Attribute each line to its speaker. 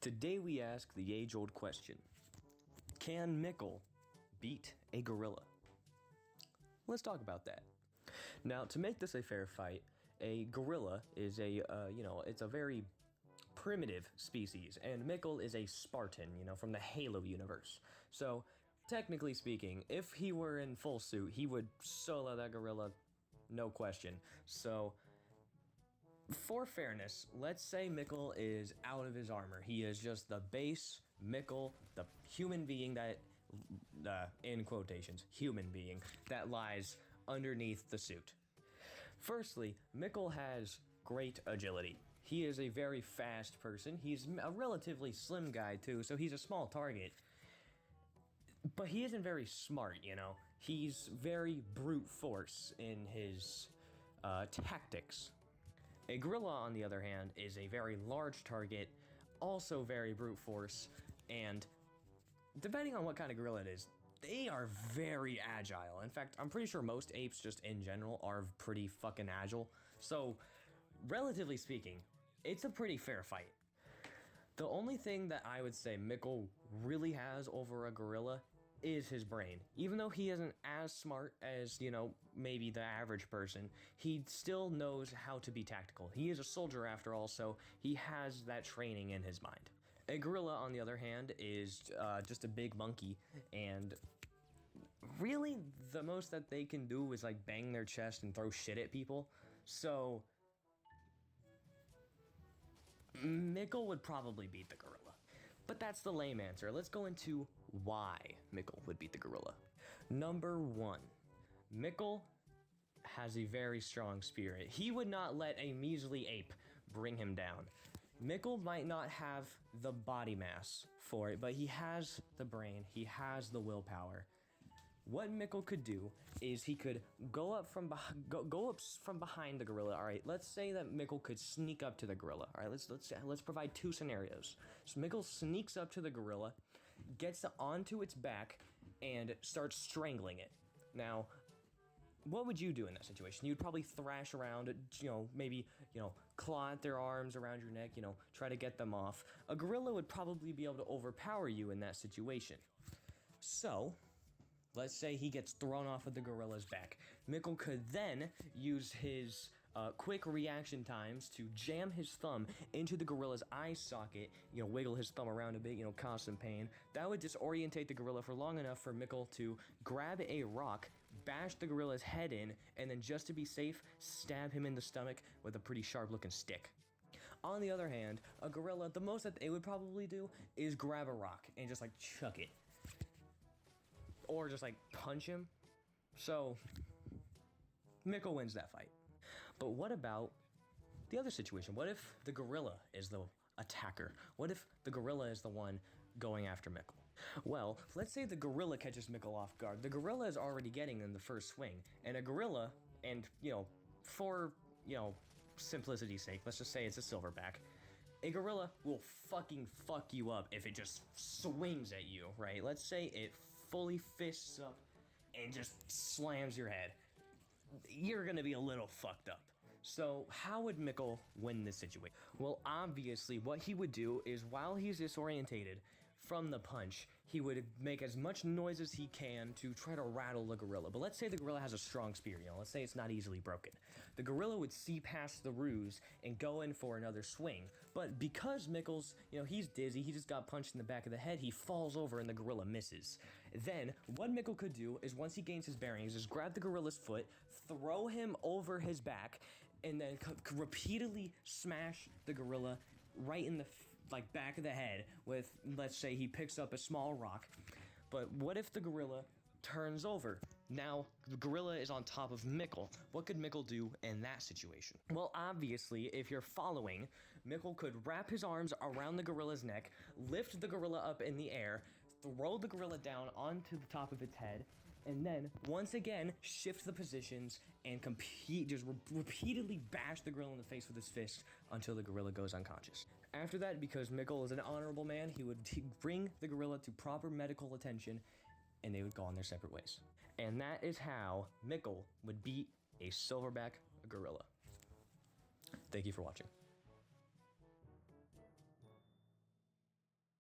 Speaker 1: Today we ask the age-old question: can Mickel beat a gorilla? Let's talk about that. Now, to make this a fair fight, a gorilla is it's a very primitive species, and Mickel is a Spartan, from the Halo universe. So, technically speaking, if he were in full suit, he would solo that gorilla, no question. So, for fairness, let's say Mickel is out of his armor. He is just the base Mickel, the human being that, in quotations, human being that lies underneath the suit. Firstly, Mickel has great agility. He is a very fast person. He's a relatively slim guy too, so he's a small target. But he isn't very smart, He's very brute force in his tactics. A gorilla, on the other hand, is a very large target, also very brute force, and depending on what kind of gorilla it is, they are very agile. In fact, I'm pretty sure most apes just in general are pretty fucking agile. So, relatively speaking, it's a pretty fair fight. The only thing that I would say Mickel really has over a gorilla is his brain. Even though he isn't as smart as, maybe the average person, he still knows how to be tactical. He is a soldier after all, so he has that training in his mind. A gorilla, on the other hand, is just a big monkey, and really the most that they can do is bang their chest and throw shit at people. So Mickel would probably beat the gorilla. But that's the lame answer. Let's go into why Mickel would beat the gorilla. Number 1, Mickel has a very strong spirit. He would not let a measly ape bring him down. Mickel might not have the body mass for it, but he has the brain, he has the willpower. What Mickel could do is he could go up from behind the gorilla. All right, let's say that Mickel could sneak up to the gorilla. All right, let's provide 2 scenarios. So Mickel sneaks up to the gorilla, gets onto its back, and starts strangling it. Now, what would you do in that situation? You'd probably thrash around, maybe, claw at their arms around your neck, try to get them off. A gorilla would probably be able to overpower you in that situation. So, let's say he gets thrown off of the gorilla's back. Mickel could then use his quick reaction times to jam his thumb into the gorilla's eye socket, wiggle his thumb around a bit, cause some pain. That would disorientate the gorilla for long enough for Mickel to grab a rock, bash the gorilla's head in, and then just to be safe, stab him in the stomach with a pretty sharp-looking stick. On the other hand, a gorilla, the most that they would probably do is grab a rock and just chuck it. Or just punch him. So, Mickel wins that fight. But what about the other situation? What if the gorilla is the attacker? What if the gorilla is the one going after Mickel? Well, let's say the gorilla catches Mickel off guard. The gorilla is already getting in the first swing. And a gorilla, and, for, simplicity's sake, let's just say it's a silverback. A gorilla will fucking fuck you up if it just swings at you, right? Let's say it fully fists up and just slams your head. You're gonna be a little fucked up. So how would Mickel win this situation? Well, obviously what he would do is while he's disorientated from the punch, he would make as much noise as he can to try to rattle the gorilla. But let's say the gorilla has a strong spear, let's say it's not easily broken. The gorilla would see past the ruse and go in for another swing. But because Mickel's, he's dizzy, he just got punched in the back of the head, he falls over and the gorilla misses. Then, what Mickel could do is once he gains his bearings, is grab the gorilla's foot, throw him over his back, and then repeatedly smash the gorilla right in the back of the head with, let's say he picks up a small rock. But what if the gorilla turns over? Now, the gorilla is on top of Mickel. What could Mickel do in that situation? Well, obviously, if you're following, Mickel could wrap his arms around the gorilla's neck, lift the gorilla up in the air, throw the gorilla down onto the top of its head, and then, once again, shift the positions and repeatedly bash the gorilla in the face with his fist until the gorilla goes unconscious. After that, because Mickel is an honorable man, he would bring the gorilla to proper medical attention, and they would go on their separate ways. And that is how Mickel would beat a silverback gorilla. Thank you for watching.